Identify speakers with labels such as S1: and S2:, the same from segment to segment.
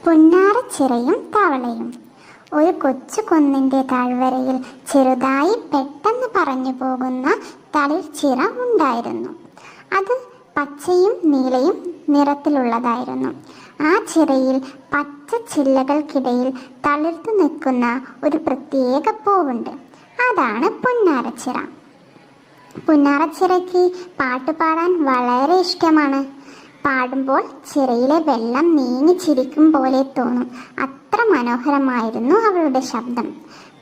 S1: പുന്നാരച്ചിറയും തവളയും. ഒരു കൊച്ചു കുന്നിൻ്റെ താഴ്വരയിൽ ചെറുതായി പെട്ടെന്ന് പറഞ്ഞു പോകുന്ന തളിർച്ചിറ ഉണ്ടായിരുന്നു. അത് പച്ചയും നീലയും നിറത്തിലുള്ളതായിരുന്നു. ആ ചിറയിൽ പച്ച ചില്ലകൾക്കിടയിൽ തളിർത്തു നിൽക്കുന്ന ഒരു പ്രത്യേക പൂവുണ്ട്. അതാണ് പുന്നാരച്ചിറ. പുന്നാരച്ചിറയ്ക്ക് പാട്ടുപാടാൻ വളരെ ഇഷ്ടമാണ്. പാടുമ്പോൾ ചിറയിലെ വെള്ളം നീങ്ങി ചിരിക്കും പോലെ തോന്നും. അത്ര മനോഹരമായിരുന്നു അവളുടെ ശബ്ദം.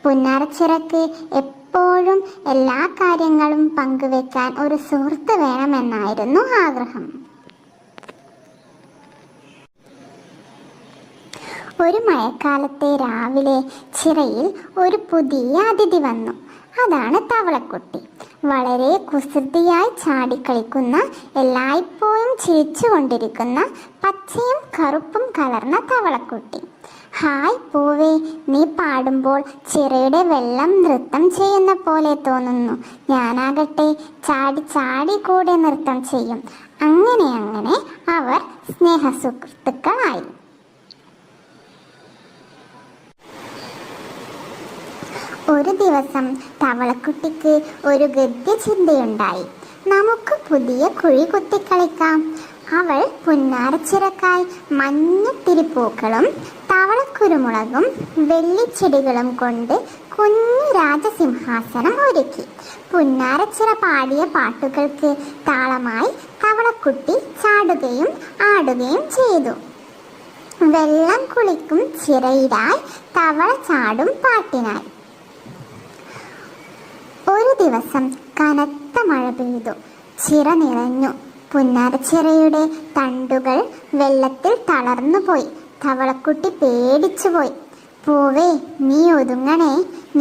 S1: പുന്നാരച്ചിറയ്ക്ക് എപ്പോഴും എല്ലാ കാര്യങ്ങളും പങ്കുവെക്കാൻ ഒരു സുഹൃത്ത് വേണമെന്നായിരുന്നു ആഗ്രഹം. ഒരു മഴക്കാലത്തെ രാവിലെ ചിറയിൽ ഒരു പുതിയ അതിഥി വന്നു. അതാണ് തവളക്കുട്ടി. വളരെ കുസൃതിയായി ചാടിക്കളിക്കുന്ന, എല്ലായ്പ്പോഴും ചിരിച്ചുകൊണ്ടിരിക്കുന്ന പച്ചയും കറുപ്പും കലർന്ന തവളക്കുട്ടി. ഹായ് പൂവേ, നീ പാടുമ്പോൾ ചിറയുടെ വെള്ളം നൃത്തം ചെയ്യുന്ന പോലെ തോന്നുന്നു. ഞാനാകട്ടെ ചാടി ചാടി കൂടെ നൃത്തം ചെയ്യും. അങ്ങനെ അവർ സ്നേഹസുഹൃത്തുക്കളായി. ഒരു ദിവസം തവളക്കുട്ടിക്ക് ഒരു ഗദ്യചിന്തയുണ്ടായി. നമുക്ക് പുതിയ കുഴി കുത്തിക്കളിക്കാം. അവൾ പുന്നാരച്ചിറക്കായി മഞ്ഞത്തിരിപ്പൂക്കളും തവളക്കുരുമുളകും വെള്ളിച്ചെടികളും കൊണ്ട് കുഞ്ഞു രാജസിംഹാസനം ഒരുക്കി. പുന്നാരച്ചിറ പാടിയ പാട്ടുകൾക്ക് താളമായി തവളക്കുട്ടി ചാടുകയും ആടുകയും ചെയ്തു. വെള്ളം കുളിക്കും ചിറയിലായി തവള ചാടും പാട്ടിനായി. ഒരു ദിവസം കനത്ത മഴ പെയ്തു. ചിറ നിറഞ്ഞു. പുന്നാരച്ചിറയുടെ തണ്ടുകൾ വെള്ളത്തിൽ തളർന്നുപോയി. തവളക്കുട്ടി പേടിച്ചുപോയി. പൂവേ, നീ ഒതുങ്ങണേ,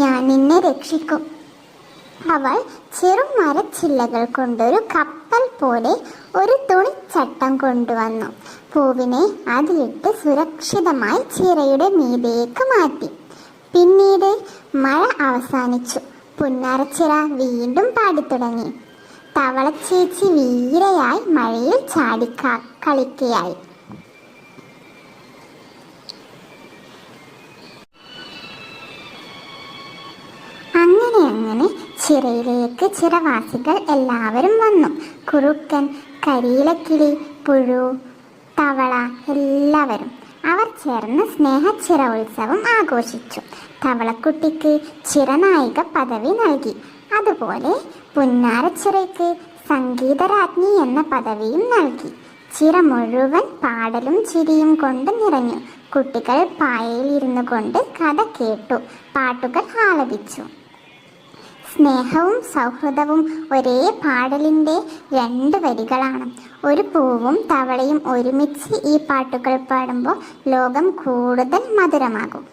S1: ഞാൻ നിന്നെ രക്ഷിക്കും. അവൾ ചെറുമരച്ചില്ലകൾ കൊണ്ടൊരു കപ്പൽ പോലെ ഒരു തുണിച്ചട്ടം കൊണ്ടുവന്നു. പൂവിനെ അതിലിട്ട് സുരക്ഷിതമായി ചിറയുടെ മീതേക്ക് മാറ്റി. പിന്നീട് മഴ അവസാനിച്ചു. പുന്നാരച്ചിറ വീണ്ടും പാടിത്തുടങ്ങി. തവളച്ചേച്ചി വീരയായി മഴയിൽ കളിക്കുകയായി. അങ്ങനെ ചിറയിലേക്ക് ചിറവാസികൾ എല്ലാവരും വന്നു. കുറുക്കൻ, കരിയിലക്കിളി, പുഴു, തവള എല്ലാവരും. അവർ ചേർന്ന് സ്നേഹച്ചിറ ഉത്സവം ആഘോഷിച്ചു. തവളക്കുട്ടിക്ക് ചിറനായിക പദവി നൽകി. അതുപോലെ പുന്നാരച്ചിറയ്ക്ക് സംഗീതരാജ്ഞി എന്ന പദവിയും നൽകി. ചിറ മുഴുവൻ പാടലും ചിരിയും കൊണ്ട് നിറഞ്ഞു. കുട്ടികൾ പായയിലിരുന്നു കൊണ്ട് കഥ കേട്ടു, പാട്ടുകൾ ആലപിച്ചു. സ്നേഹവും സൗഹൃദവും ഒരേ പാടലിൻ്റെ 2 വരികളാണ്. ഒരു പൂവും തവളയും ഒരുമിച്ച് ഈ പാട്ടുകൾ പാടുമ്പോൾ ലോകം കൂടുതൽ മധുരമാകും.